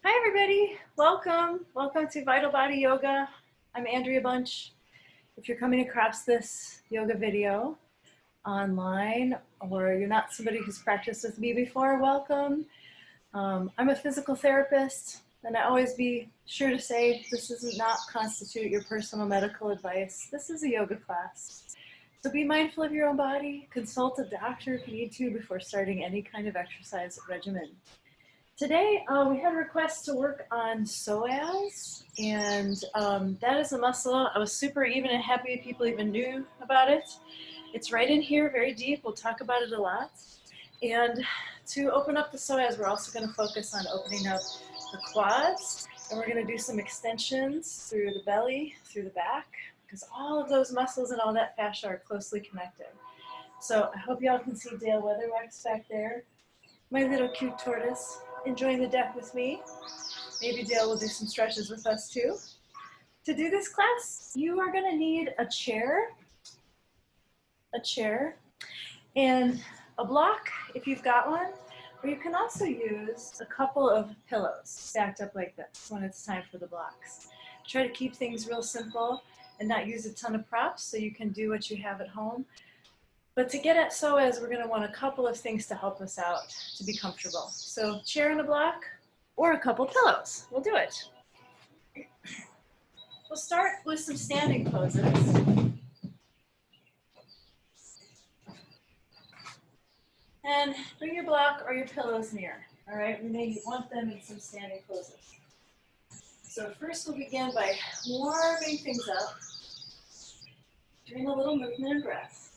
Hi everybody, welcome to Vital Body Yoga. I'm Andrea Bunch. If you're coming across this yoga video online or you're not somebody who's practiced with me before, welcome. I'm a physical therapist, and I always be sure to say this does not constitute your personal medical advice. This is a yoga class. So be mindful of your own body, consult a doctor if you need to before starting any kind of exercise regimen. Today, we had a request to work on psoas, and that is a muscle. I was super even and happy people even knew about it. It's right in here, very deep. We'll talk about it a lot. And to open up the psoas, we're also going to focus on opening up the quads, and we're going to do some extensions through the belly, through the back, because all of those muscles and all that fascia are closely connected. So I hope y'all can see Dale Weatherwax back there, my little cute tortoise, enjoying the deck with me. Maybe Dale will do some stretches with us too. To do this class, you are going to need a chair, and a block if you've got one, or you can also use a couple of pillows stacked up like this when it's time for the blocks. Try to keep things real simple and not use a ton of props so you can do what you have at home. But to get at psoas, we're going to want a couple of things to help us out to be comfortable. So chair and a block, or a couple pillows. We'll do it. We'll start with some standing poses. And bring your block or your pillows near. All right, we may want them in some standing poses. So first we'll begin by warming things up, doing a little movement and breath.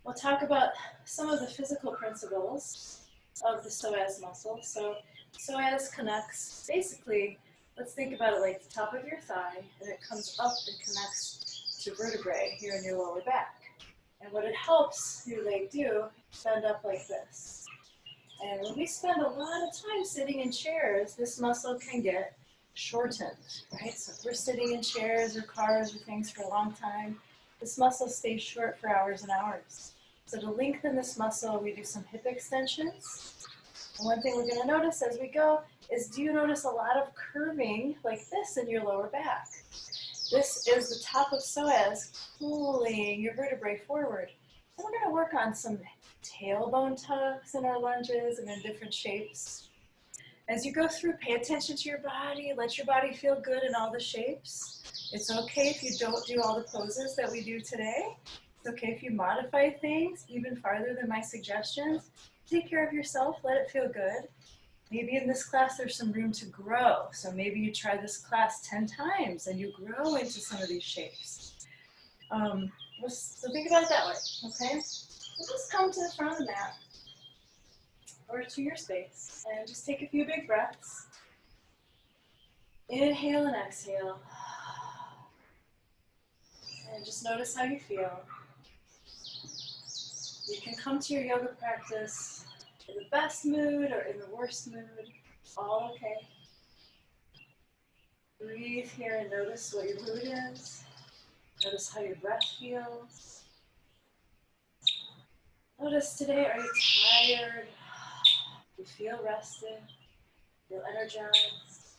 We'll talk about some of the physical principles of the psoas muscle. So psoas connects, basically, let's think about it like the top of your thigh, and it comes up and connects to vertebrae here in your lower back. And what it helps your leg do is bend up like this. And when we spend a lot of time sitting in chairs, this muscle can get shortened, right? So if we're sitting in chairs or cars or things for a long time, this muscle stays short for hours and hours. So to lengthen this muscle, we do some hip extensions. And one thing we're going to notice as we go is, do you notice a lot of curving like this in your lower back? This is the top of psoas pulling your vertebrae forward. And we're going to work on some tailbone tucks in our lunges and in different shapes. As you go through, pay attention to your body. Let your body feel good in all the shapes. It's okay if you don't do all the poses that we do today. It's okay if you modify things even farther than my suggestions. Take care of yourself. Let it feel good. Maybe in this class there's some room to grow. So maybe you try this class 10 times and you grow into some of these shapes. So think about it that way, okay? So just come to the front of the mat or to your space and just take a few big breaths. Inhale and exhale. And just notice how you feel. You can come to your yoga practice in the best mood or in the worst mood. All okay. Breathe here and notice what your mood is. Notice how your breath feels. Notice today, are you tired? Do you feel rested? Feel energized?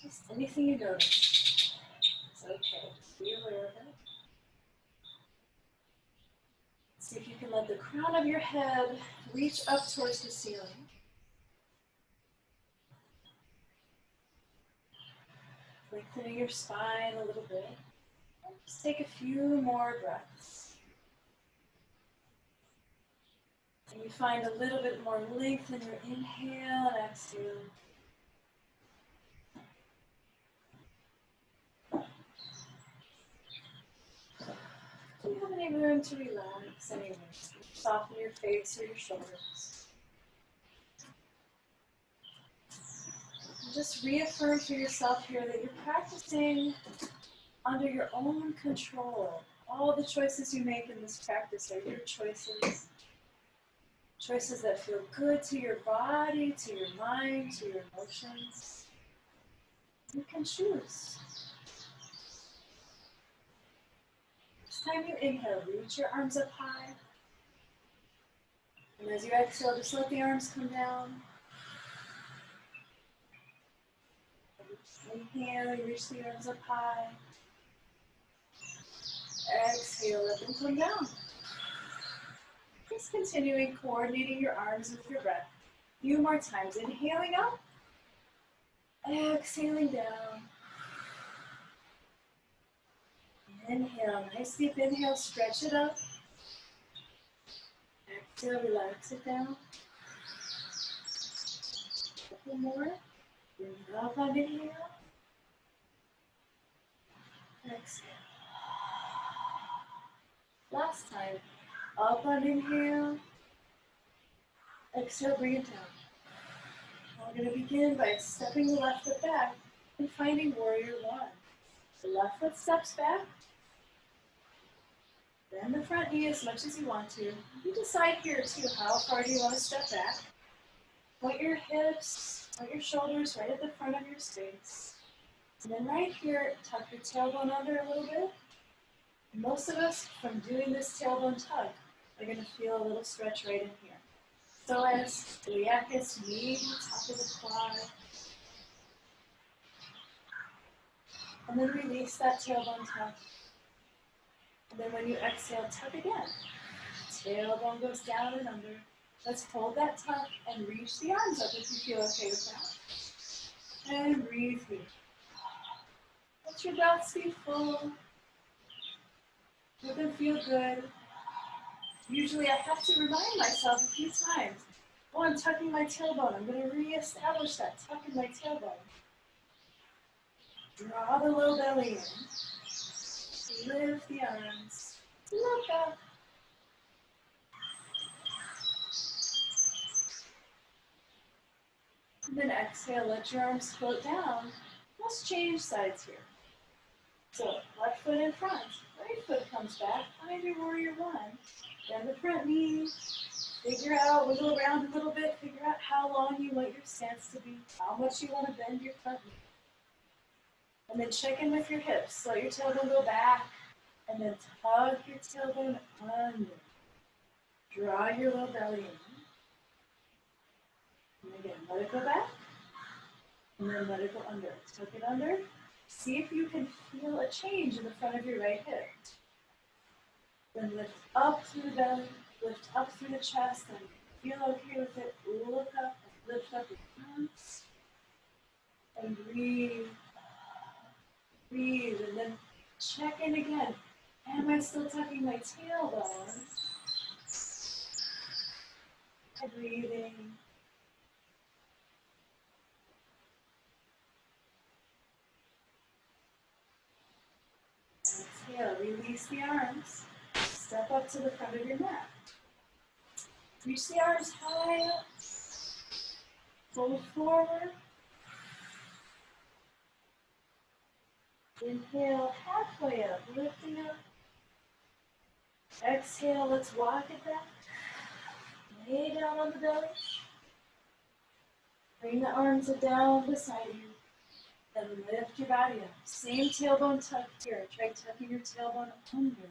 Just anything you notice. It's okay. Be aware of it. See if you can let the crown of your head reach up towards the ceiling. Lengthening your spine a little bit. Just take a few more breaths. And you find a little bit more length in your inhale and exhale. Do you have any room to relax anywhere? Soften your face or your shoulders. And just reaffirm for yourself here that you're practicing under your own control. All the choices you make in this practice are your choices. Choices that feel good to your body, to your mind, to your emotions. You can choose. Each time you inhale, reach your arms up high. And as you exhale, just let the arms come down. Inhale, reach the arms up high. Exhale, let them come down. Just continuing coordinating your arms with your breath. A few more times. Inhaling up. Exhaling down. Inhale, nice deep inhale, stretch it up. Exhale, relax it down. A couple more. Bring it up on inhale. Exhale. Last time. Up on inhale. Exhale, bring it down. We're going to begin by stepping the left foot back and finding warrior one. The left foot steps back. Bend the front knee as much as you want to. You decide here too, how far do you want to step back? Point your hips, point your shoulders right at the front of your space. And then right here, tuck your tailbone under a little bit. Most of us, from doing this tailbone tug, are going to feel a little stretch right in here. So as iliacus, maybe top of the quad. And then release that tailbone tuck. And then when you exhale, tuck again. Tailbone goes down and under. Let's hold that tuck and reach the arms up if you feel okay with that. And breathe here. Let your breaths be full. Let them feel good. Usually I have to remind myself a few times, oh, I'm tucking my tailbone. I'm going to reestablish that tuck in my tailbone. Draw the low belly in. Lift the arms. Look up. And then exhale, let your arms float down. Let's change sides here. So left foot in front, right foot comes back. Find your warrior one. Bend the front knee. Figure out, wiggle around a little bit. Figure out how long you want your stance to be. How much you want to bend your front knee. And then check in with your hips. Let your tailbone go back. And then tug your tailbone under. Draw your low belly in. And again, let it go back. And then let it go under. Tuck it under. See if you can feel a change in the front of your right hip. Then lift up through the belly. Lift up through the chest. And feel okay with it. Look up and lift up your arms. And breathe. Breathe. And then check in again. Am I still tucking my tailbone? And breathing. Exhale, release the arms. Step up to the front of your mat. Reach the arms high up. Fold forward. Inhale, halfway up, lifting up. Exhale, let's walk it back. Lay down on the belly. Bring the arms down beside you. Then lift your body up. Same tailbone tuck here. Try tucking your tailbone under.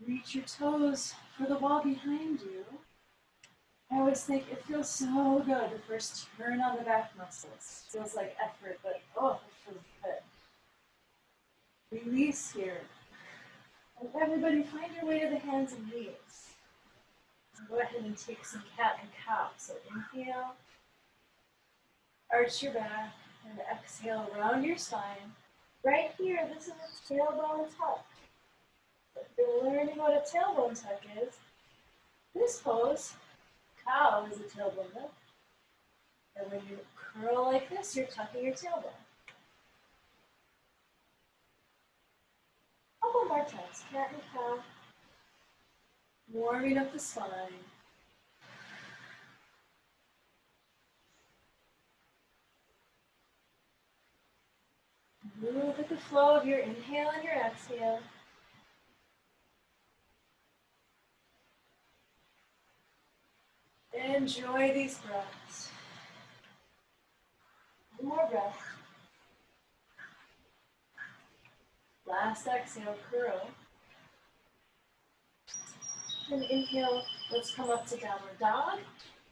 Reach your toes for the wall behind you. I always think it feels so good to first turn on the back muscles. Feels like effort, but oh, it feels good. Release here. And everybody find your way to the hands and knees. Go ahead and take some cat and cow. So inhale, arch your back, and exhale, round your spine. Right here, this is a tailbone tuck. If you're learning what a tailbone tuck is, this pose, cow, is a tailbone tuck. And when you curl like this, you're tucking your tailbone. Couple more times, cat and cow. Warming up the spine. Move with the flow of your inhale and your exhale. Enjoy these breaths. One more breath. Last exhale, curl. And inhale, let's come up to downward dog.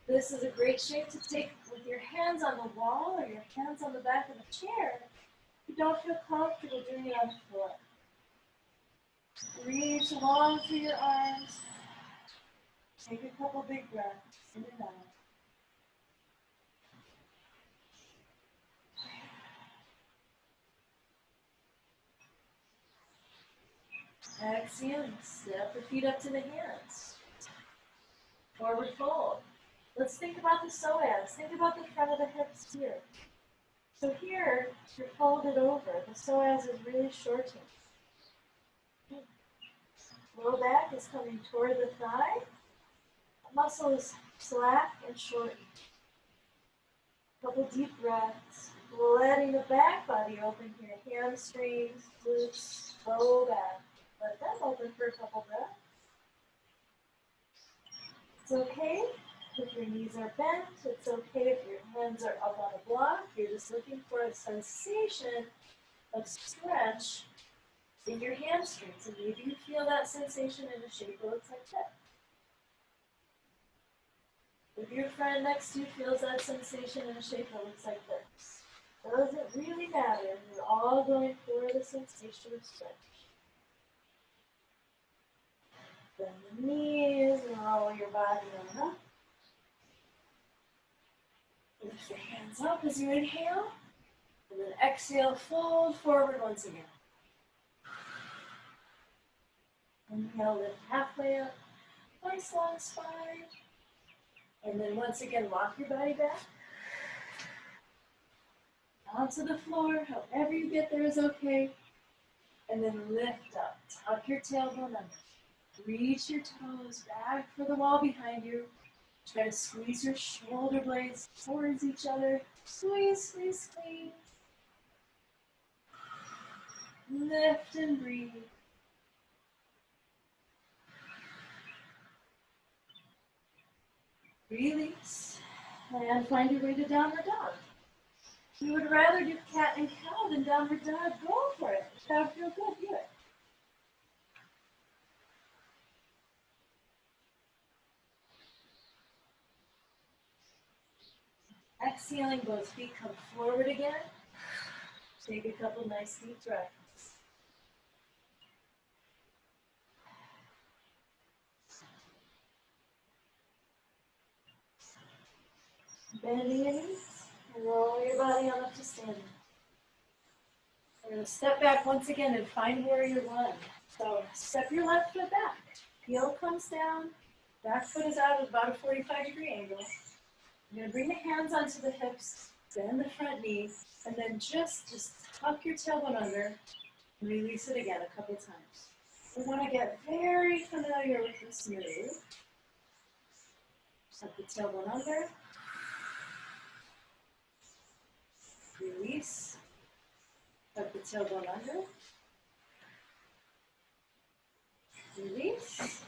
This is a great shape to take with with your hands on the wall or your hands on the back of the chair, if you don't feel comfortable doing it on the floor. Reach long through your arms. Take a couple big breaths in and out. Exhale, step the feet up to the hands. Forward fold. Let's think about the psoas. Think about the front of the hips here. So here, you're folded over. The psoas is really shortened. Low back is coming toward the thigh. The muscle is slack and shortened. Couple deep breaths. Letting the back body open here. Hamstrings, glutes, low back. Let them open for a couple breaths. It's okay if your knees are bent. It's okay if your hands are up on a block. You're just looking for a sensation of stretch in your hamstrings. And maybe you feel that sensation in a shape that looks like that. If your friend next to you feels that sensation in a shape that looks like this, it doesn't really matter. We're all going for the sensation of stretch. Bend the knees, roll your body on up. Lift the hands up as you inhale. And then exhale, fold forward once again. Inhale, lift halfway up. Nice long spine. And then once again, walk your body back. Onto the floor, however you get there is okay. And then lift up. Tuck your tailbone under. Reach your toes back for the wall behind you. Try to squeeze your shoulder blades towards each other. Squeeze, squeeze, squeeze. Lift and breathe. Release. And find your way to downward dog. If you would rather do cat and cow than downward dog, go for it. If that feels good, do it. Exhaling, both feet come forward again. Take a couple nice deep breaths. Bending your knees. Roll your body on up to standing. We're going to step back once again and find warrior one. So step your left foot back. Heel comes down. Back foot is out at about a 45-degree angle. You're going to bring the hands onto the hips, bend the front knee, and then just tuck your tailbone under and release it again a couple times. We want to get very familiar with this move. Tuck the tailbone under. Release. Tuck the tailbone under. Release.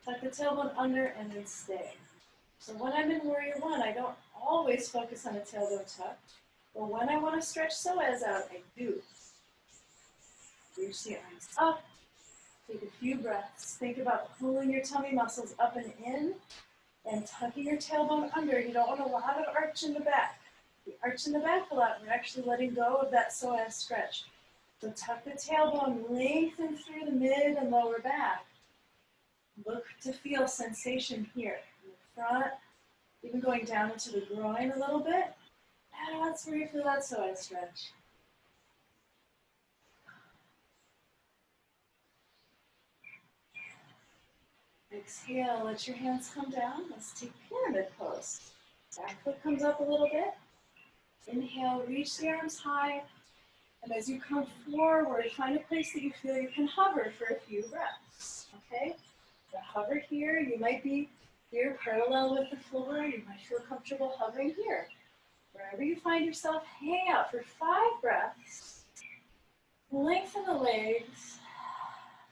Tuck the tailbone under and then stay. So when I'm in warrior one, I don't always focus on a tailbone tuck. But when I want to stretch psoas out, I do. Reach the arms up. Take a few breaths. Think about pulling your tummy muscles up and in and tucking your tailbone under. You don't want a lot of arch in the back. If you arch in the back a lot, we're actually letting go of that psoas stretch. So tuck the tailbone, lengthen through the mid and lower back. Look to feel sensation here in the front, even going down into the groin a little bit. That's where you feel that psoas stretch. Exhale, let your hands come down. Let's take pyramid pose. Back foot comes up a little bit. Inhale, reach the arms high. And as you come forward, find a place that you feel you can hover for a few breaths. Okay? So hover here. You might be here parallel with the floor. You might feel comfortable hovering here. Wherever you find yourself, hang out for 5 breaths. Lengthen the legs.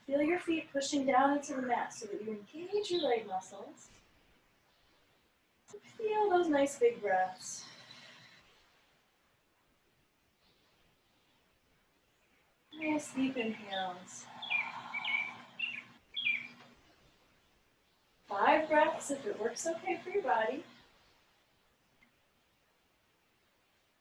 Feel your feet pushing down into the mat so that you engage your leg muscles. Feel those nice big breaths. Nice deep inhales. 5 breaths if it works okay for your body.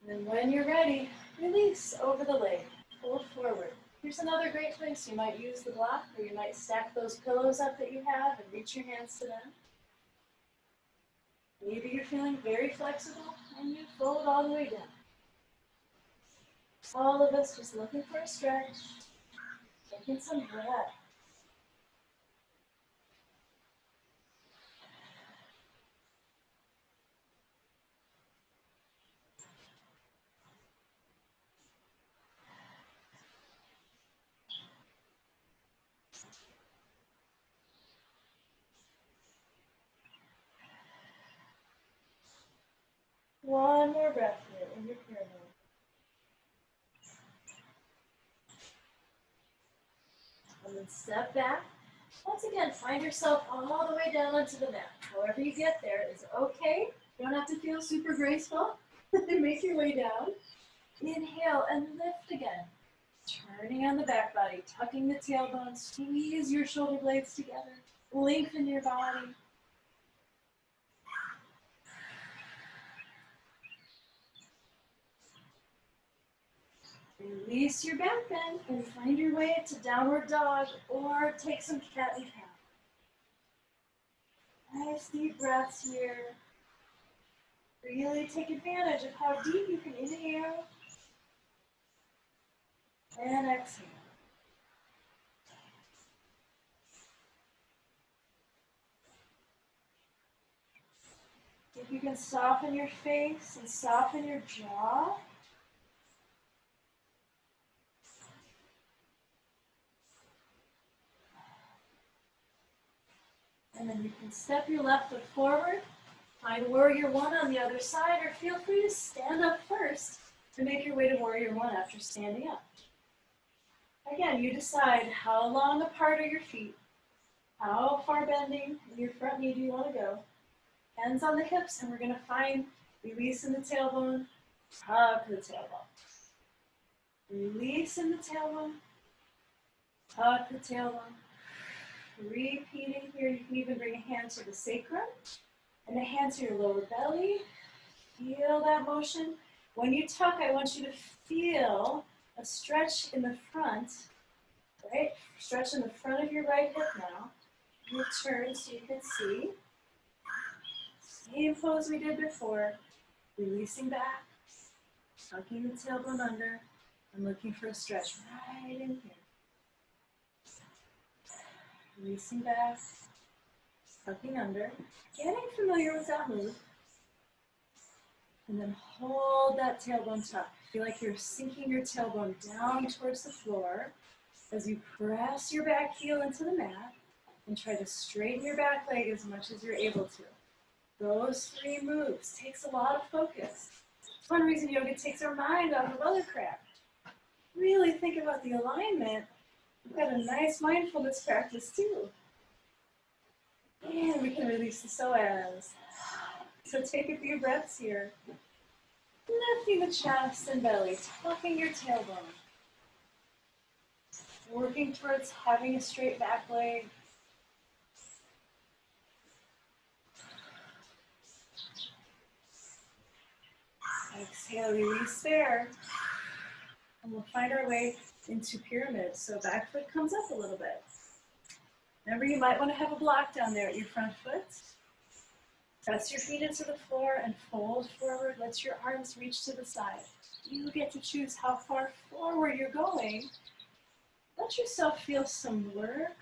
And when you're ready, release over the leg. Fold forward. Here's another great place. You might use the block, or you might stack those pillows up that you have and reach your hands to them. Maybe you're feeling very flexible and you fold all the way down. All of us just looking for a stretch, taking some breath. One more breath here in your pyramid. And then step back. Once again, find yourself all the way down onto the mat. However you get there is okay. You don't have to feel super graceful. Make your way down. Inhale and lift again. Turning on the back body, tucking the tailbone, squeeze your shoulder blades together. Lengthen your body. Release your back bend and find your way to downward dog or take some cat and cow. Nice deep breaths here. Really take advantage of how deep you can inhale and exhale. If you can soften your face and soften your jaw. And then you can step your left foot forward, find warrior one on the other side, or feel free to stand up first to make your way to warrior one after standing up. Again, you decide how long apart are your feet, how far bending in your front knee do you want to go. Hands on the hips, and we're going to find release in the tailbone, hug the tailbone. Release in the tailbone, hug the tailbone. Repeating here, you can even bring a hand to the sacrum and a hand to your lower belly. Feel that motion. When you tuck, I want you to feel a stretch in the front, right? Stretch in the front of your right hip now. Return so you can see. Same pose we did before. Releasing back, tucking the tailbone under, and looking for a stretch right in here. Releasing back, tucking under, getting familiar with that move. And then hold that tailbone tuck. Feel like you're sinking your tailbone down towards the floor as you press your back heel into the mat and try to straighten your back leg as much as you're able to. Those three moves takes a lot of focus. It's one reason yoga takes our mind off of other crap. Really think about the alignment. We've got a nice mindfulness practice too. And we can release the psoas. So take a few breaths here. Lifting the chest and belly, tucking your tailbone. Working towards having a straight back leg. Exhale, release there. And we'll find our way into pyramid. So back foot comes up a little bit. Remember, you might want to have a block down there at your front foot. Press your feet into the floor and fold forward. Let your arms reach to the side. You get to choose how far forward you're going. Let yourself feel some work.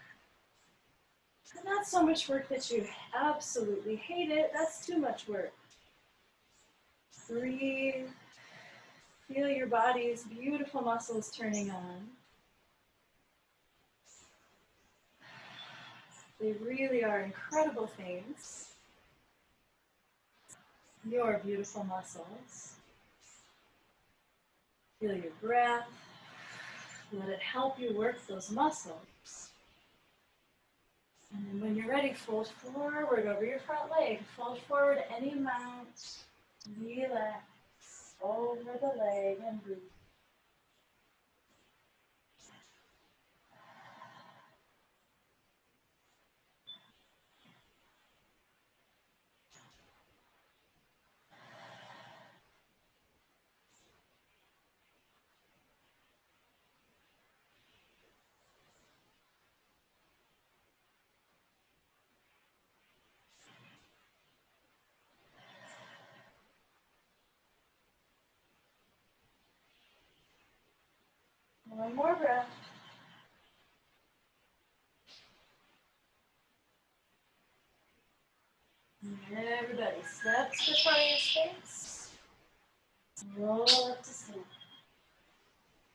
And not so much work that you absolutely hate it. That's too much work. Breathe. Feel your body's beautiful muscles turning on. They really are incredible things. Your beautiful muscles. Feel your breath. Let it help you work those muscles. And then when you're ready, fold forward over your front leg. Fold forward any amount. Relax over the leg and breathe. One more breath. And everybody, steps to front of your space. Roll up to stand.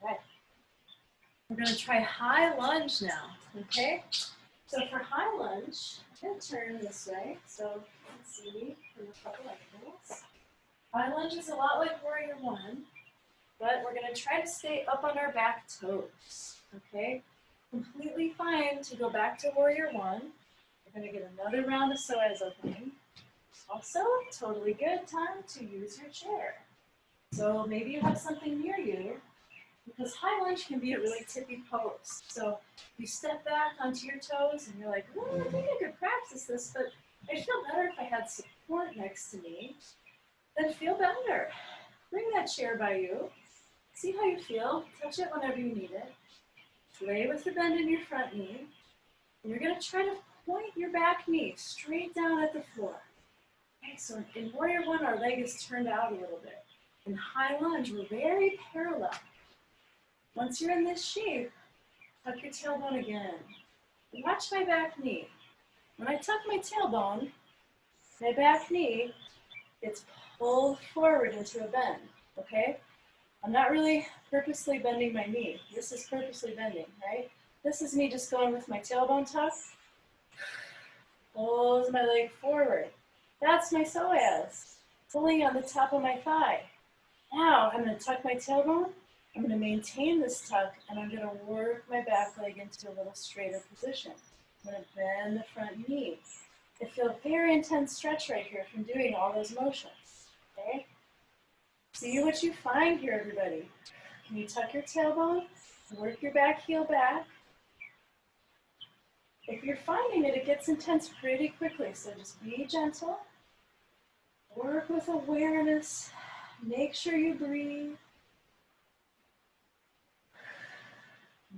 Right. We're going to try high lunge now, okay? So for high lunge, I'm going to turn this way. So let's see from a couple angles. High lunge is a lot like warrior one, but we're going to try to stay up on our back toes, okay? Completely fine to go back to warrior one. We're going to get another round of psoas opening. Also, totally good time to use your chair. So maybe you have something near you, because high lunge can be a really tippy pose. So you step back onto your toes and you're like, oh, I think I could practice this, but I'd feel better if I had support next to me. Then feel better. Bring that chair by you. See how you feel. Touch it whenever you need it. Play with the bend in your front knee. And you're going to try to point your back knee straight down at the floor. Okay, so in warrior one, our leg is turned out a little bit. In high lunge, we're very parallel. Once you're in this shape, tuck your tailbone again. And watch my back knee. When I tuck my tailbone, my back knee gets pulled forward into a bend, okay? I'm not really purposely bending my knee. This is purposely bending, right? This is me just going with my tailbone tuck. Pulls my leg forward. That's my psoas, pulling on the top of my thigh. Now I'm going to tuck my tailbone. I'm going to maintain this tuck, and I'm going to work my back leg into a little straighter position. I'm going to bend the front knee. I feel a very intense stretch right here from doing all those motions, okay? See what you find here, everybody. Can you tuck your tailbone, work your back heel back? If you're finding it, it gets intense pretty quickly, so just be gentle. Work with awareness. Make sure you breathe.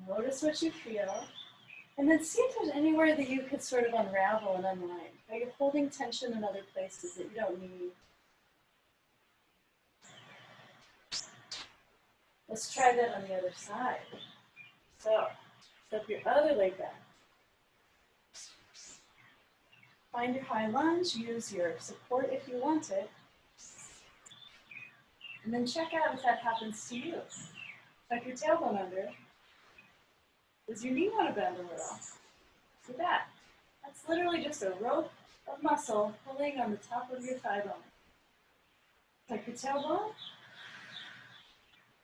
Notice what you feel. And then see if there's anywhere that you could sort of unravel and unwind. Are you holding tension in other places that you don't need? Let's try that on the other side. So, step your other leg back. Find your high lunge, use your support if you want it. And then check out if that happens to you. Tuck your tailbone under. Does your knee want to bend a little? See that? That's literally just a rope of muscle pulling on the top of your thigh bone. Tuck your tailbone.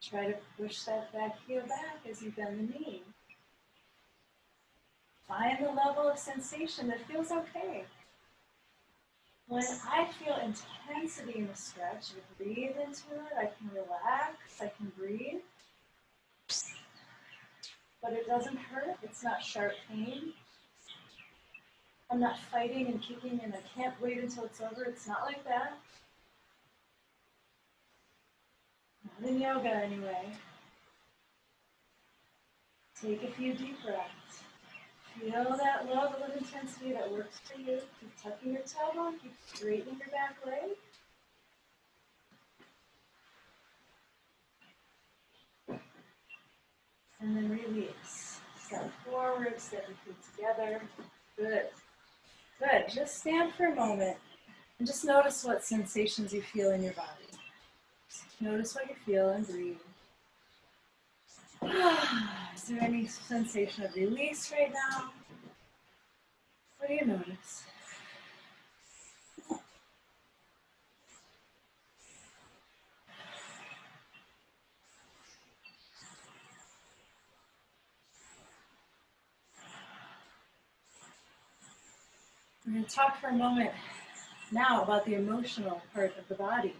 Try to push that back heel back as you bend the knee. Find the level of sensation that feels okay. When I feel intensity in the stretch, I breathe into it, I can relax, I can breathe. But it doesn't hurt, it's not sharp pain. I'm not fighting and kicking and I can't wait until it's over, it's not like that. Not in yoga anyway. Take a few deep breaths. Feel that level of intensity that works for you. Keep tucking your tailbone, keep straightening your back leg. And then release. Step forward, step your feet together. Good. Good. Just stand for a moment and just notice what sensations you feel in your body. Notice what you feel and breathe. Is there any sensation of release right now? What do you notice? We're going to talk for a moment now about the emotional part of the body.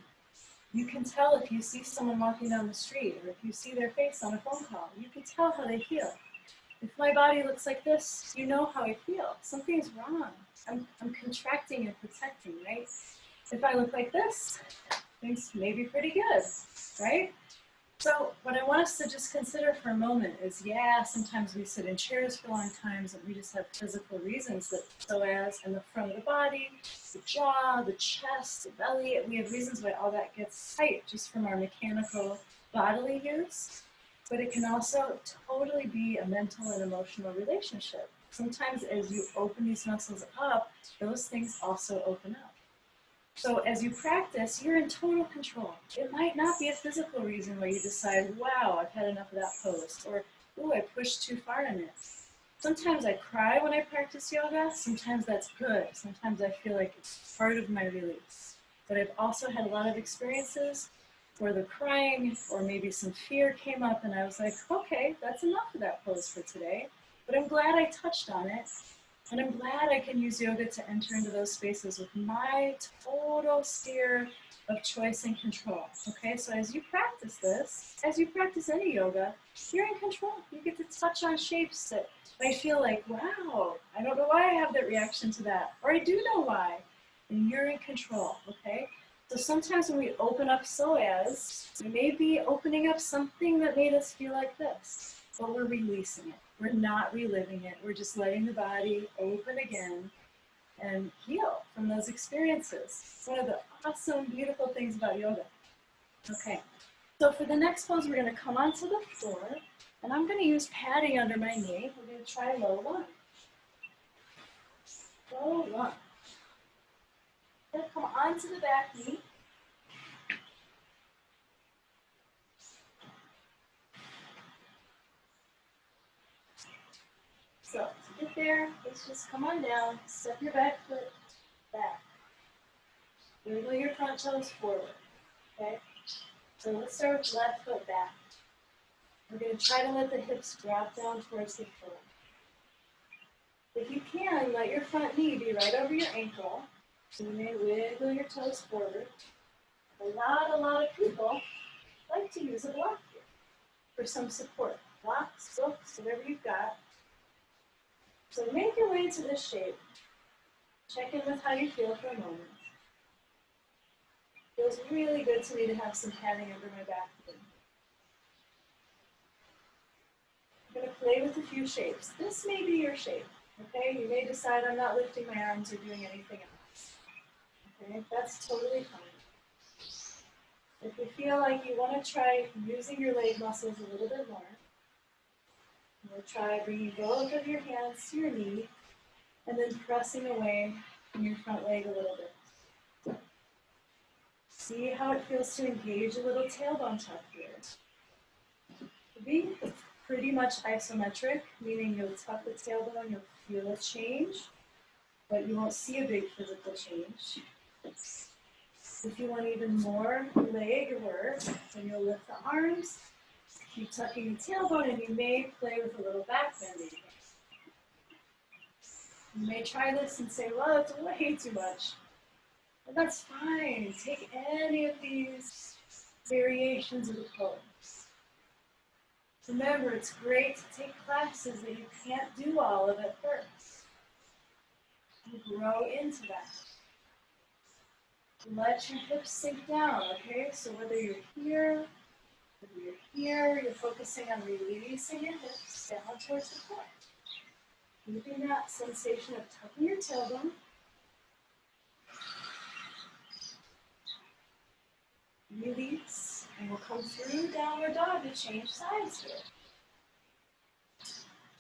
You can tell if you see someone walking down the street or if you see their face on a phone call. You can tell how they feel. If my body looks like this, you know how I feel. Something's wrong. I'm contracting and protecting, right? If I look like this, things may be pretty good, right? So what I want us to just consider for a moment is, yeah, sometimes we sit in chairs for long times and we just have physical reasons that psoas and the front of the body, the jaw, the chest, the belly, we have reasons why all that gets tight just from our mechanical bodily use. but it can also totally be a mental and emotional relationship. Sometimes as you open these muscles up, those things also open up. So as you practice, you're in total control. It might not be a physical reason why you decide, wow, I've had enough of that pose, or, oh, I pushed too far in it. Sometimes I cry when I practice yoga. Sometimes that's good. Sometimes I feel like it's part of my release. But I've also had a lot of experiences where the crying or maybe some fear came up and I was like, okay, that's enough of that pose for today. But I'm glad I touched on it. And I'm glad I can use yoga to enter into those spaces with my total sphere of choice and control. Okay, so as you practice this, as you practice any yoga, you're in control. You get to touch on shapes that I feel like, wow, I don't know why I have that reaction to that, or I do know why. And you're in control, okay? So sometimes when we open up so as, we may be opening up something that made us feel like this, but we're releasing it. We're not reliving it. We're just letting the body open again and heal from those experiences. It's one of the awesome, beautiful things about yoga. Okay, so for the next pose, we're going to come onto the floor, and I'm going to use padding under my knee. We're going to try low lunge. Low lunge. We're going to come onto the back knee. So to get there, let's just come on down, step your back foot back. Wiggle your front toes forward, okay? So let's start with left foot back. We're going to try to let the hips drop down towards the floor. If you can, let your front knee be right over your ankle. So you may wiggle your toes forward. Not a lot of people like to use a block here for some support. Blocks, books, whatever you've got. So make your way to this shape. Check in with how you feel for a moment. Feels really good to me to have some padding under my back. I'm going to play with a few shapes. This may be your shape, okay? You may decide I'm not lifting my arms or doing anything else. Okay, that's totally fine. If you feel like you want to try using your leg muscles a little bit more, we'll try bringing both of your hands to your knee and then pressing away from your front leg a little bit. See how it feels to engage a little tailbone tuck here. Be pretty much isometric, meaning you'll tuck the tailbone, you'll feel a change, but you won't see a big physical change. If you want even more leg work, then you'll lift the arms, keep tucking the tailbone, and you may play with a little back bending. You may try this and say, well, it's way too much. But that's fine. Take any of these variations of the pose. Remember, it's great to take classes that you can't do all of at first. You grow into that. Let your hips sink down, okay? So whether you're here, you're focusing on releasing your hips down towards the floor. Keeping that sensation of tucking your tailbone. Release, and we'll come through downward dog to change sides here.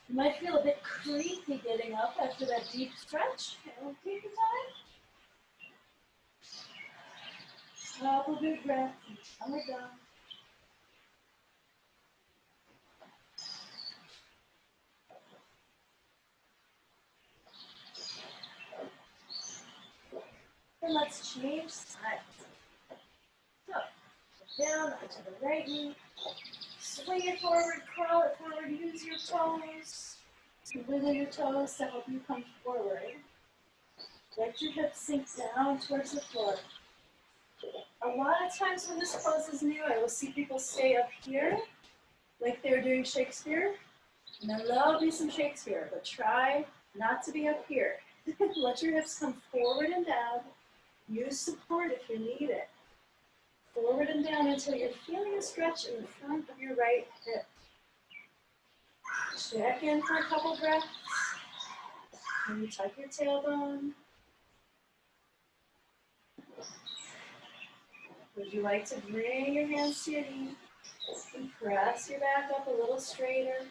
You might feel a bit creaky getting up after that deep stretch. Okay, take your time. Couple big breaths, and we're done. And let's change sides. So, down onto the right knee. Swing it forward, crawl it forward, use your toes. Wiggle your toes to help you come forward. Let your hips sink down towards the floor. A lot of times when this pose is new, I will see people stay up here, like they're doing Shakespeare. And I love me some Shakespeare, but try not to be up here. Let your hips come forward and down. Use support if you need it. Forward and down until you're feeling a stretch in the front of your right hip. Check in for a couple breaths. And you tuck your tailbone. Would you like to bring your hands to your knee? And press your back up a little straighter.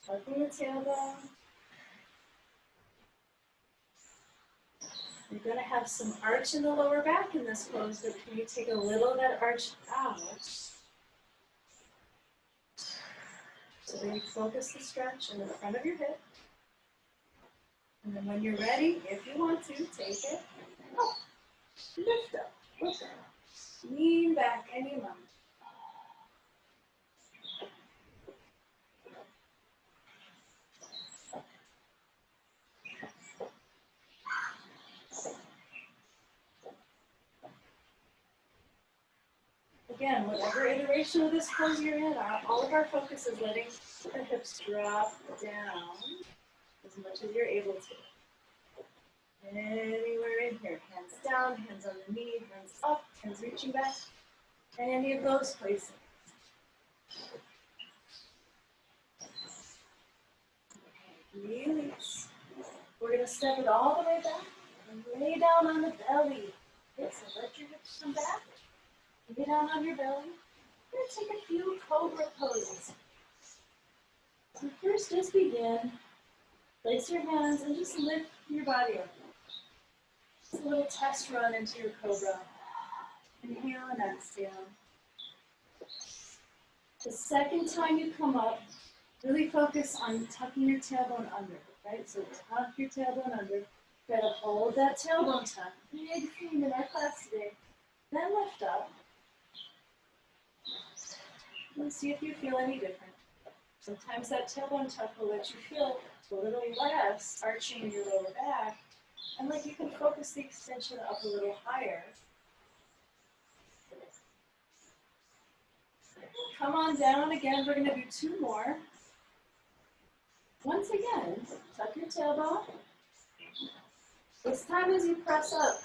Tucking the tailbone. You're going to have some arch in the lower back in this pose, but can you take a little of that arch out? So then you focus the stretch in the front of your hip. And then when you're ready, if you want to, take it up. Lift up. Lift up. Lean back any amount. Again, whatever iteration of this pose you're in, all of our focus is letting the hips drop down as much as you're able to. Anywhere in here, hands down, hands on the knee, hands up, hands reaching back, any of those places. Okay, release. We're going to step it all the way back and lay down on the belly. Okay, so let your hips come back. Lay down on your belly. We're going to take a few Cobra poses. So first, just begin. Place your hands and just lift your body up. Just a little test run into your Cobra. Inhale and exhale. The second time you come up, really focus on tucking your tailbone under, right? So tuck your tailbone under. Try to hold that tailbone tuck. Big theme in our class today. Then lift up. And see if you feel any different. Sometimes that tailbone tuck will let you feel a little less arching in your lower back. And like you can focus the extension up a little higher. Come on down again. We're going to do two more. Once again, tuck your tailbone. This time as you press up,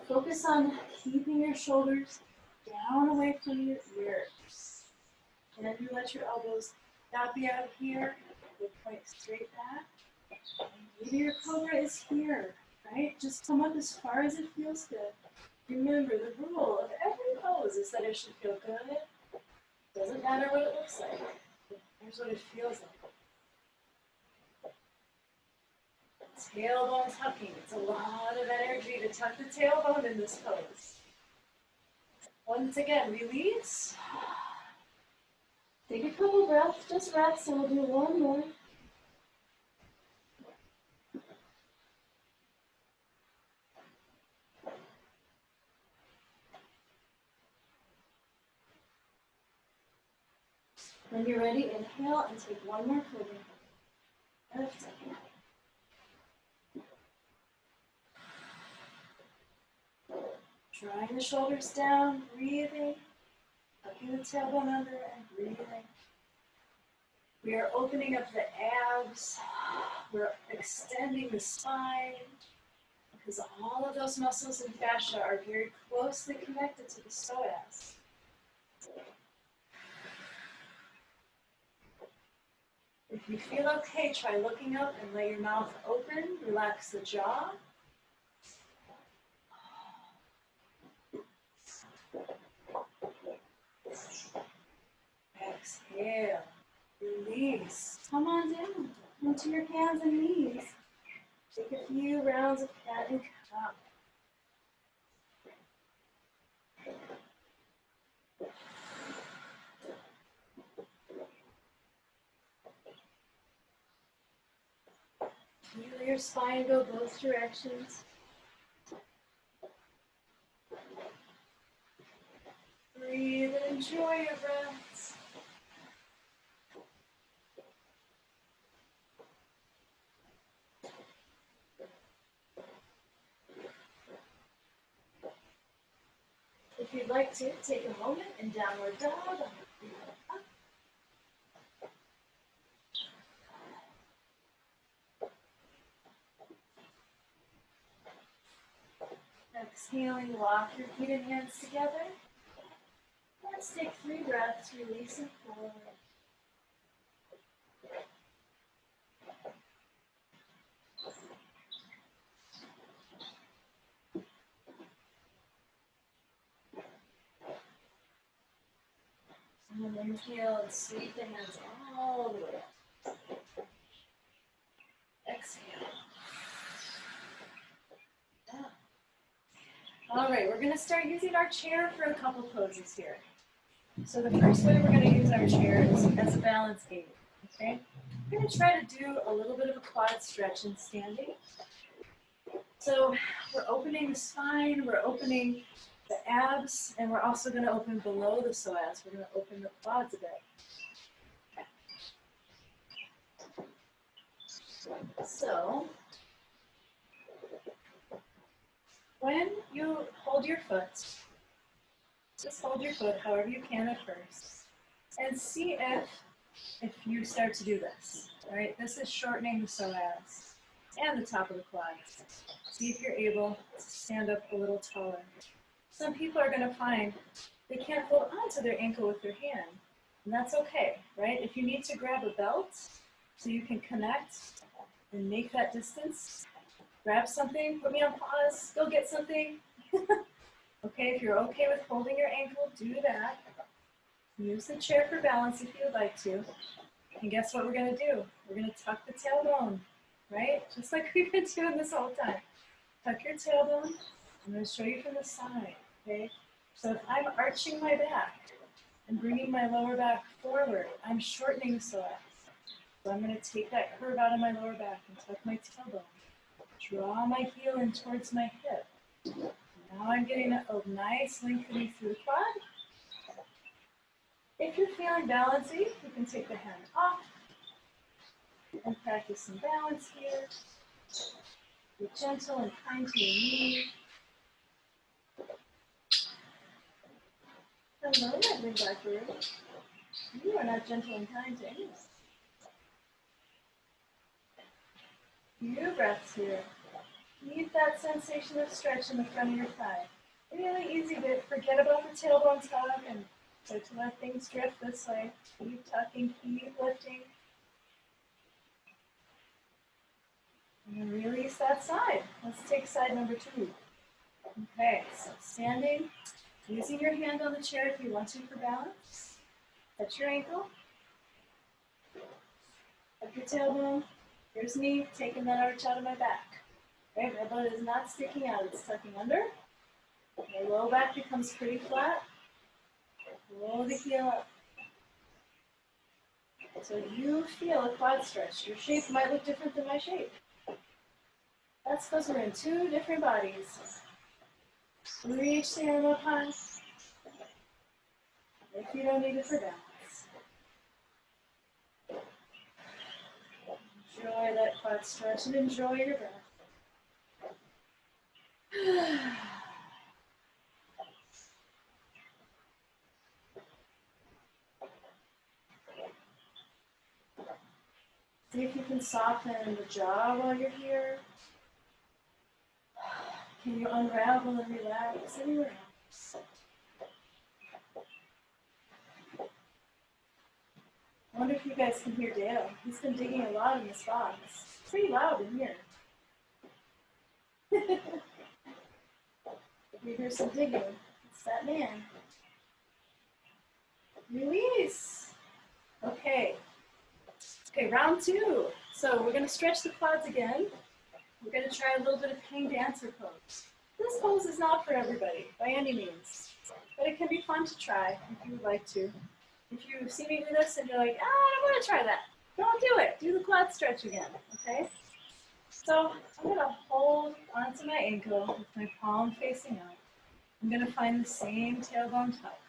focus on keeping your shoulders down away from your ears. And then you let your elbows not be out here. They point straight back. Maybe your Cobra is here, right? Just come up as far as it feels good. Remember, the rule of every pose is that it should feel good. Doesn't matter what it looks like. Here's what it feels like. Tailbone tucking. It's a lot of energy to tuck the tailbone in this pose. Once again, release. Take a couple breaths, just rest, and we'll do one more. When you're ready, inhale and take one more Cobra. Lift up. Drawing the shoulders down, breathing, tucking the tailbone under and breathing. We are opening up the abs. We're extending the spine because all of those muscles and fascia are very closely connected to the psoas. If you feel okay, try looking up and let your mouth open. Relax the jaw. Exhale. Release. Come on down. Onto your hands and knees. Take a few rounds of cat and cow. Feel your spine go both directions. Breathe and enjoy your breaths. If you'd like to, take a moment in downward dog. Exhaling, lock your feet and hands together. Let's take 3 breaths, releasing forward. And then inhale and sweep the hands all the way up. Exhale. Down. All right, we're going to start using our chair for a couple poses here. So the first way we're going to use our chair is as a balance aid. Okay? We're going to try to do a little bit of a quad stretch in standing. So we're opening the spine, we're opening the abs, and we're also going to open below the psoas. We're going to open the quads a bit. So when you hold your foot, just hold your foot however you can at first, and see if you start to do this. All right, this is shortening the psoas and the top of the quads. See if you're able to stand up a little taller. Some people are going to find they can't hold onto their ankle with their hand, and that's okay, right? If you need to grab a belt so you can connect and make that distance, grab something, put me on pause, go get something. Okay, if you're okay with holding your ankle, do that. Use the chair for balance if you'd like to. And guess what we're going to do? We're going to tuck the tailbone, right? Just like we've been doing this whole time. Tuck your tailbone. I'm going to show you from the side, okay? So if I'm arching my back and bringing my lower back forward, I'm shortening the psoas. So I'm going to take that curve out of my lower back and tuck my tailbone. Draw my heel in towards my hip. Now I'm getting a nice lengthening through the quad. If you're feeling balancy, you can take the hand off and practice some balance here. Be gentle and kind to your knee. Hello, my big black bird. You are not gentle and kind to anyone. Few breaths here. Keep that sensation of stretch in the front of your thigh. Really easy bit. Forget about the tailbone tuck and start to let things drift this way. Keep tucking, keep lifting. And then release that side. Let's take side number 2. Okay, so standing, using your hand on the chair if you want to for balance. Touch your ankle. Tuck your tailbone. Here's me taking that arch out of my back. Right, my butt is not sticking out, it's tucking under. My low back becomes pretty flat. Roll the heel up. So you feel a quad stretch. Your shape might look different than my shape. That's because we're in 2 different bodies. Reach the arm up high. If you don't need it for balance. Enjoy that quad stretch and enjoy your breath. See if you can soften the jaw while you're here. Can you unravel and relax anywhere else? I wonder if you guys can hear Dale. He's been digging a lot in this box. It's pretty loud in here. If you hear some digging, it's that man. Release. Okay. Okay, round 2. So we're going to stretch the quads again. We're going to try a little bit of hang dancer pose. This pose is not for everybody, by any means. But it can be fun to try if you would like to. If you see me do this and you're like, I don't want to try that, don't do it. Do the quad stretch again, okay? So I'm going to hold onto my ankle with my palm facing out. I'm going to find the same tailbone tuck.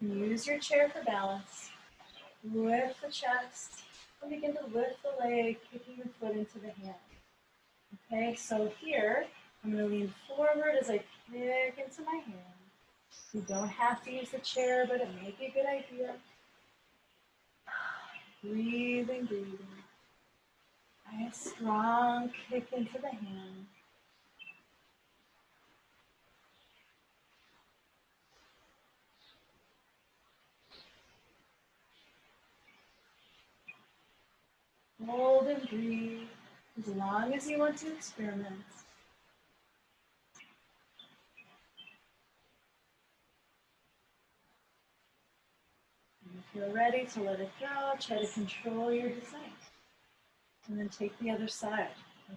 And use your chair for balance. Lift the chest and begin to lift the leg, kicking the foot into the hand. Okay, so here I'm going to lean forward as I kick into my hand. You don't have to use the chair, but it may be a good idea. Breathing, breathing. Nice strong kick into the hand. Hold and breathe as long as you want to experiment. Feel ready to let it go. Try to control your descent. And then take the other side.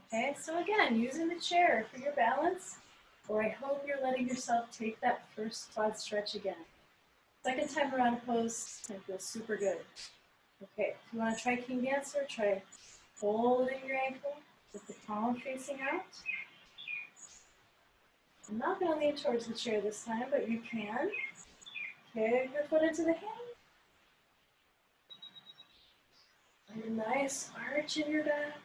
Okay, so again, using the chair for your balance, or I hope you're letting yourself take that first quad stretch again. Second time around pose, it feels super good. Okay, if you want to try King Dancer, try holding your ankle with the palm facing out. I'm not going to lean towards the chair this time, but you can. Kick your foot into the hand. And a nice arch in your back.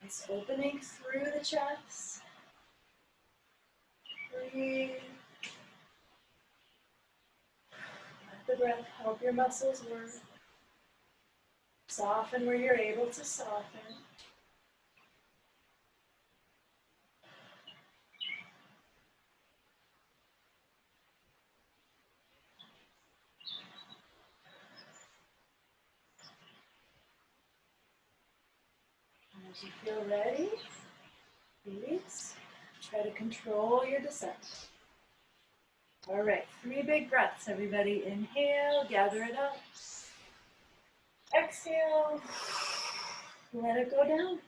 Nice opening through the chest. Breathe. Let the breath help your muscles work. Soften where you're able to soften. And as you feel ready, please try to control your descent. All right, 3 big breaths, everybody. Inhale, gather it up. Exhale, let it go down.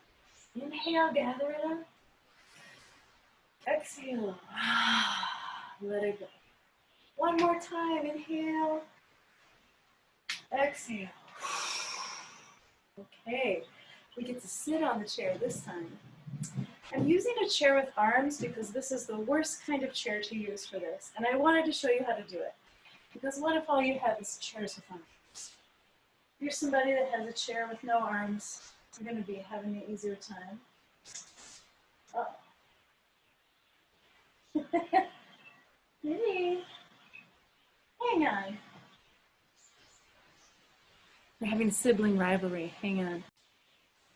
Inhale, gather it up. Exhale, let it go. One more time, inhale. Exhale. Okay, we get to sit on the chair this time. I'm using a chair with arms because this is the worst kind of chair to use for this. And I wanted to show you how to do it. Because what if all you have is chairs with arms? If you're somebody that has a chair with no arms, you're going to be having an easier time. Minnie, hang on. We're having sibling rivalry. Hang on.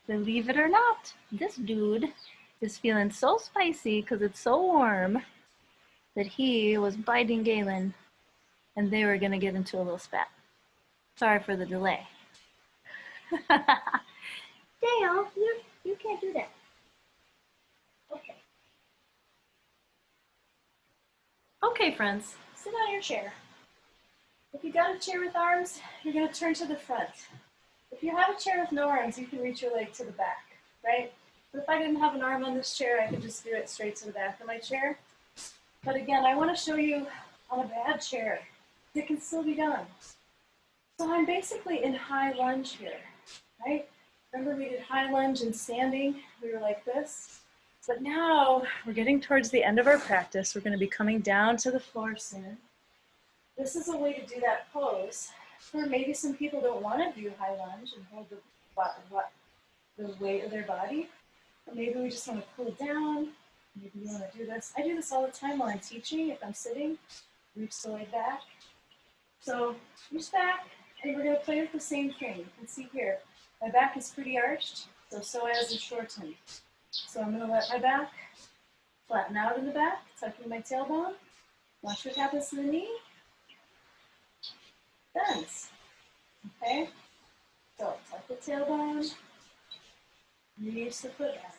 Believe it or not, this dude is feeling so spicy because it's so warm that he was biting Galen and they were going to get into a little spat. Sorry for the delay. Dale, you can't do that. Okay. Okay, friends, sit on your chair. If you got a chair with arms, you're going to turn to the front. If you have a chair with no arms, you can reach your leg to the back, right? But if I didn't have an arm on this chair, I could just do it straight to the back of my chair. But again, I want to show you on a bad chair, it can still be done. So I'm basically in high lunge here, right? Remember we did high lunge and standing, we were like this. But now we're getting towards the end of our practice. We're going to be coming down to the floor soon. This is a way to do that pose. Or maybe some people don't want to do high lunge and hold the weight of their body. Or maybe we just want to cool down. Maybe you want to do this. I do this all the time while I'm teaching. If I'm sitting, reach the leg back. So reach back, and we're going to play with the same thing. You can see here, my back is pretty arched, so psoas is shortened. So I'm going to let my back flatten out in the back, tucking my tailbone. Watch what happens to the knee. Bends. Okay? So tuck the tailbone, reach the foot back.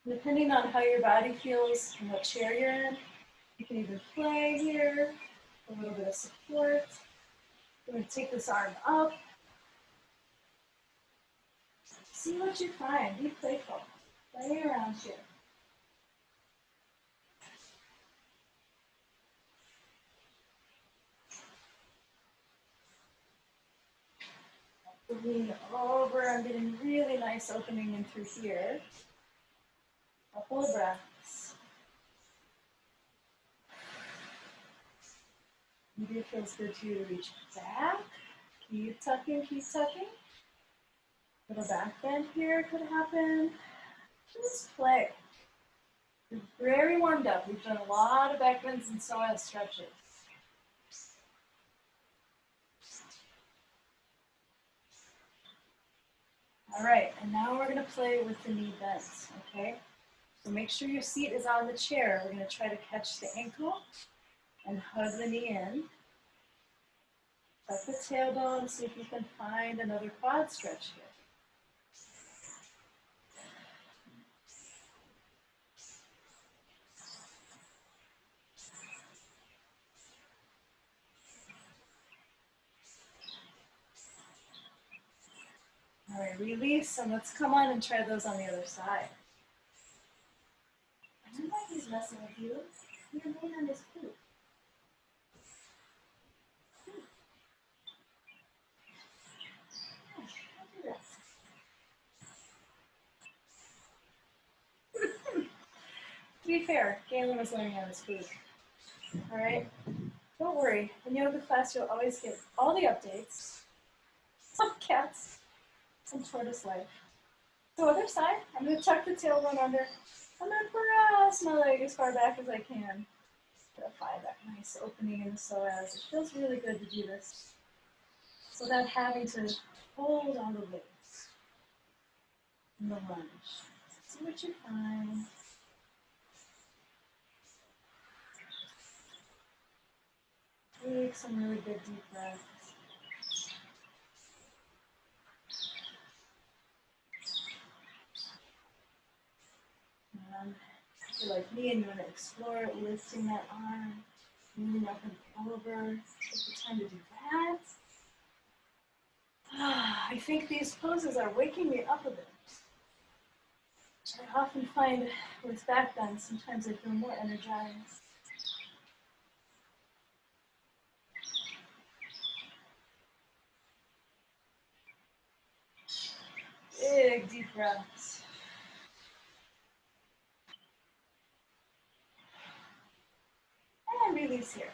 Depending on how your body feels and what chair you're in, you can even play here, a little bit of support. We're going to take this arm up. See what you find. Be playful. Play around here. Lean over. I'm getting really nice opening in through here. Couple of breaths. Maybe it feels good to you to reach back. Keep tucking, keep tucking. Little back bend here could happen. Just play. We're very warmed up. We've done a lot of back bends and psoas stretches. All right, and now we're going to play with the knee bends, okay? So make sure your seat is on the chair. We're going to try to catch the ankle and hug the knee in. Tuck the tailbone, see if you can find another quad stretch here. right, release, and let's come on and try those on the other side. I don't know if he's messing with you. You're laying on his poop. Don't do that. To be fair, Galen was laying on his food. All right? Don't worry. In yoga class, you'll always get all the updates. Some cats, some tortoise life. So other side, I'm going to tuck the tailbone under. I'm going to press my leg as far back as I can to find that nice opening in the psoas. It feels really good to do this without having to hold on the legs in the lunge. See what you find. Take some really good deep breaths. And if you're like me and you want to explore it, lifting that arm, moving up and over, take the time to do that. I think these poses are waking me up a bit. I often find with back bend, sometimes I feel more energized. Big deep breaths. And release here.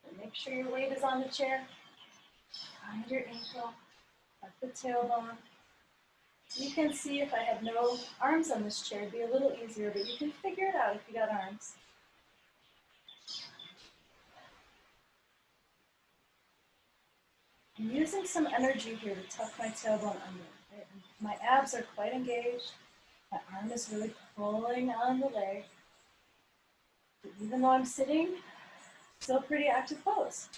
And make sure your weight is on the chair. Find your ankle, up the tailbone. You can see if I had no arms on this chair, it'd be a little easier, but you can figure it out if you got arms. I'm using some energy here to tuck my tailbone under. Right? My abs are quite engaged. My arm is really pulling on the leg. But even though I'm sitting, still pretty active pose.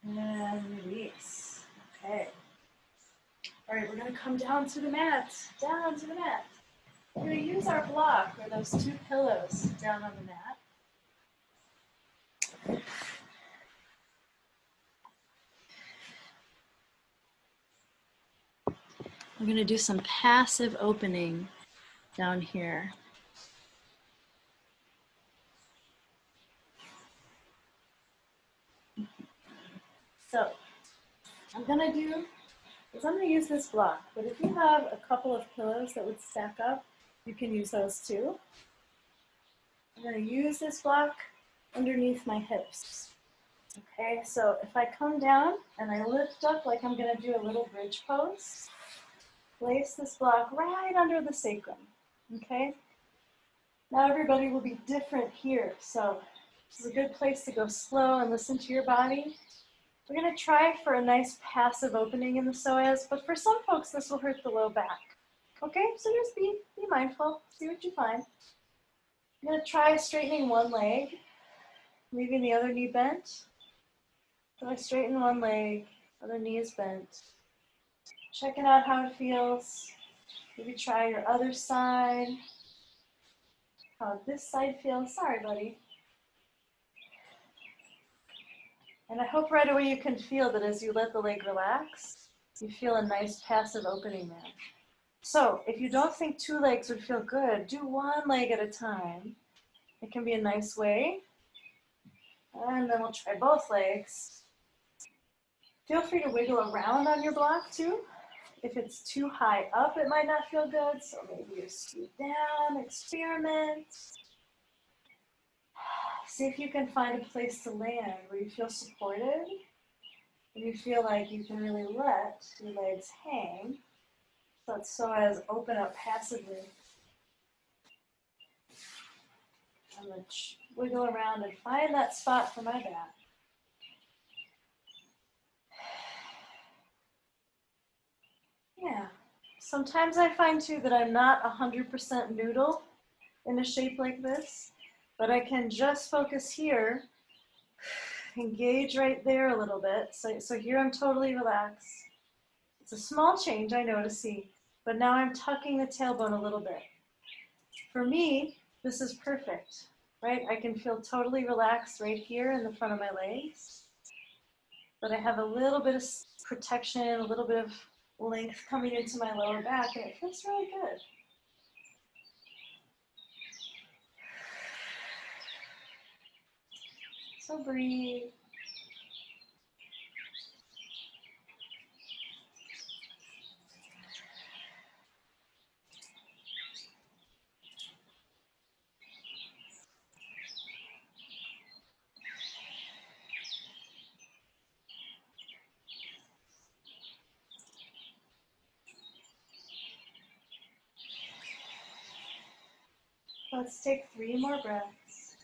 And release. Okay. All right, we're going to come down to the mat. Down to the mat. We're going to use our block, or those two pillows, down on the mat. We're going to do some passive opening down here. So, I'm going to use this block, but if you have a couple of pillows that would stack up, you can use those too. I'm going to use this block underneath my hips. Okay, so if I come down and I lift up like I'm going to do a little bridge pose, place this block right under the sacrum. Okay, now everybody will be different here, so this is a good place to go slow and listen to your body. We're going to try for a nice passive opening in the psoas, but for some folks this will hurt the low back. Okay, so just be mindful, see what you find. I'm going to try straightening one leg, leaving the other knee bent. So I straighten one leg, other knee is bent. Checking out how it feels. Maybe try your other side. How this side feels. Sorry, buddy. And I hope right away you can feel that as you let the leg relax, you feel a nice passive opening there. So if you don't think two legs would feel good, do one leg at a time. It can be a nice way. And then we'll try both legs. Feel free to wiggle around on your block too. If it's too high up, it might not feel good, so maybe you scoot down, experiment. See if you can find a place to land where you feel supported, and you feel like you can really let your legs hang, so as open up passively. I'm going to wiggle around and find that spot for my back. Yeah. Sometimes I find too that I'm not 100% noodle in a shape like this, but I can just focus here, engage right there a little bit. So here I'm totally relaxed. It's a small change, I know, to see, but now I'm tucking the tailbone a little bit. For me, This is perfect, right? I can feel totally relaxed right here in the front of my legs, but I have a little bit of protection, a little bit of length coming into my lower back, and it feels really good. So breathe. Let's take 3 more breaths.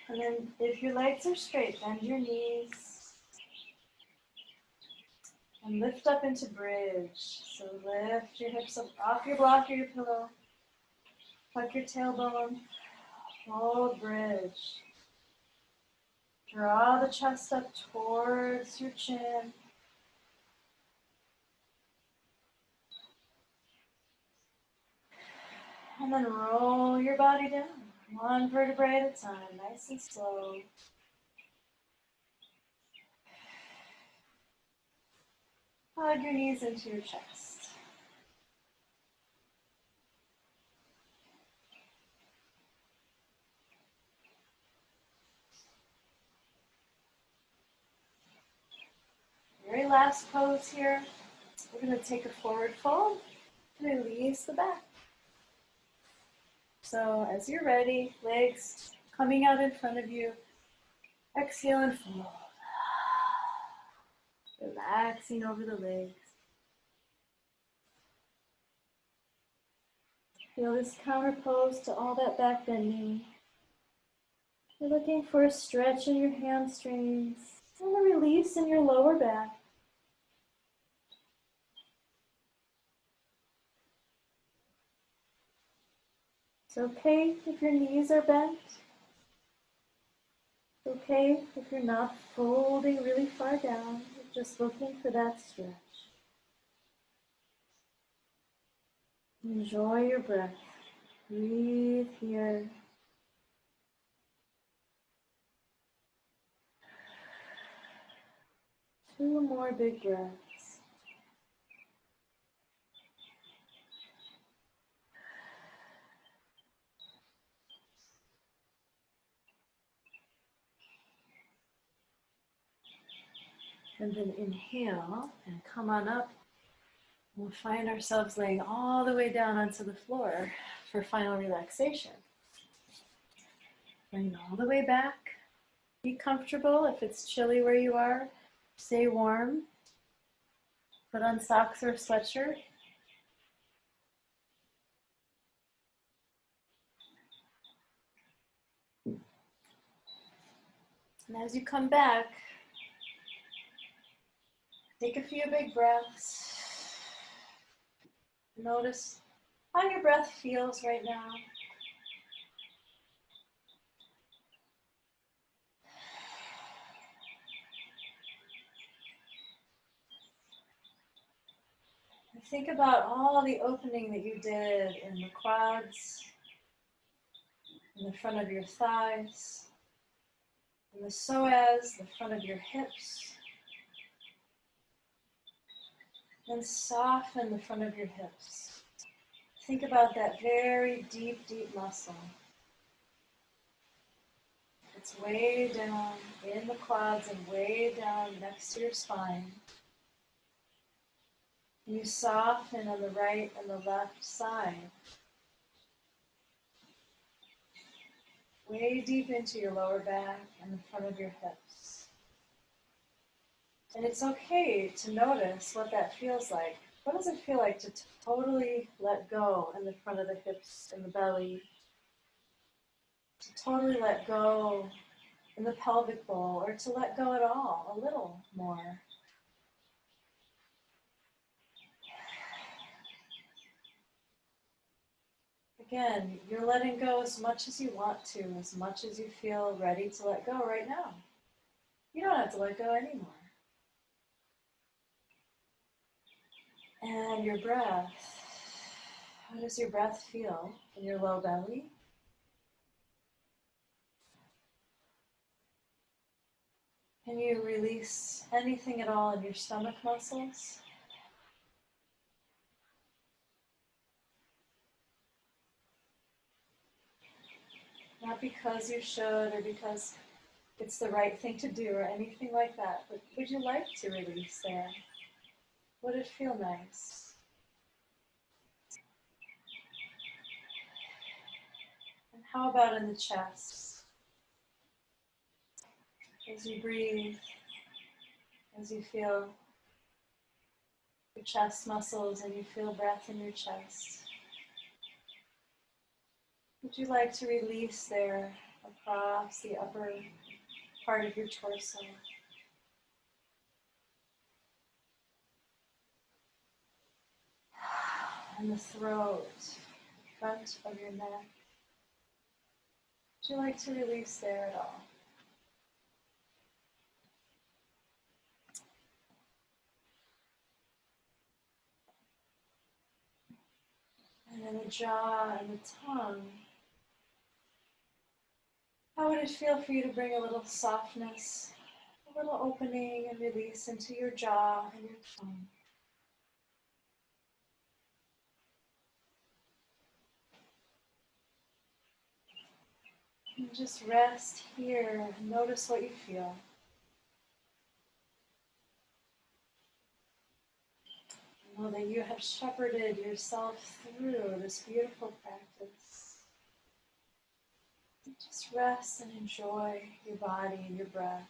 And then if your legs are straight, bend your knees and lift up into bridge. So lift your hips up off your block or your pillow. Tuck your tailbone. Hold bridge. Draw the chest up towards your chin. And then roll your body down, 1 vertebrae at a time, nice and slow. Hug your knees into your chest. Very last pose here. We're going to take a forward fold and release the back. So as you're ready, legs coming out in front of you. Exhale and fold. Relaxing over the legs. Feel this counter pose to all that back bending. You're looking for a stretch in your hamstrings and a release in your lower back. It's okay if your knees are bent. It's okay if you're not folding really far down. You're just looking for that stretch. Enjoy your breath. Breathe here. Two more big breaths. And then inhale and come on up. We'll find ourselves laying all the way down onto the floor for final relaxation. Bring all the way back. Be comfortable. If it's chilly where you are, stay warm. Put on socks or a sweatshirt. And as you come back, take a few big breaths. Notice how your breath feels right now. And think about all the opening that you did in the quads, in the front of your thighs, in the psoas, the front of your hips. And soften the front of your hips. Think about that very deep, deep muscle. It's way down in the quads and way down next to your spine. You soften on the right and the left side. Way deep into your lower back and the front of your hips. And it's okay to notice what that feels like. What does it feel like to totally let go in the front of the hips and the belly? To totally let go in the pelvic bowl, or to let go at all, a little more. Again, you're letting go as much as you want to, as much as you feel ready to let go right now. You don't have to let go anymore. And your breath. How does your breath feel in your low belly? Can you release anything at all in your stomach muscles? Not because you should or because it's the right thing to do or anything like that, but would you like to release there? Would it feel nice? And how about in the chest? As you breathe, as you feel your chest muscles and you feel breath in your chest. Would you like to release there across the upper part of your torso? And the throat, front of your neck. Would you like to release there at all? And then the jaw and the tongue. How would it feel for you to bring a little softness, a little opening and release into your jaw and your tongue? And just rest here and notice what you feel. Know that you have shepherded yourself through this beautiful practice. Just rest and enjoy your body and your breath.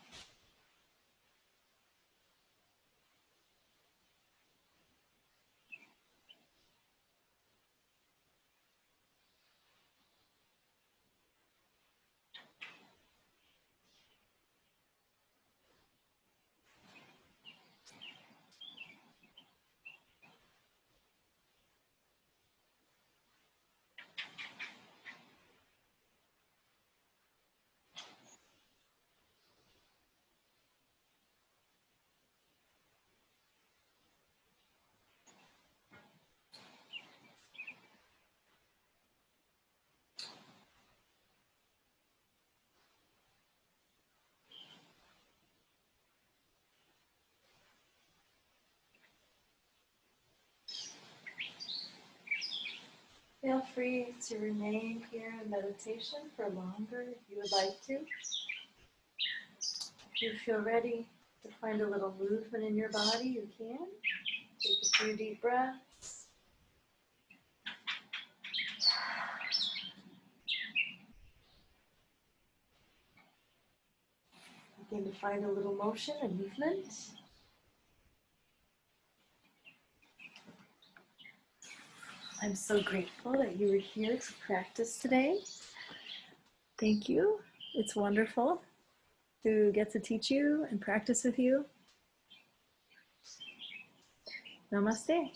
Feel free to remain here in meditation for longer if you would like to. If you feel ready to find a little movement in your body, you can. Take a few deep breaths. Begin to find a little motion and movement. I'm so grateful that you were here to practice today. Thank you. It's wonderful to get to teach you and practice with you. Namaste.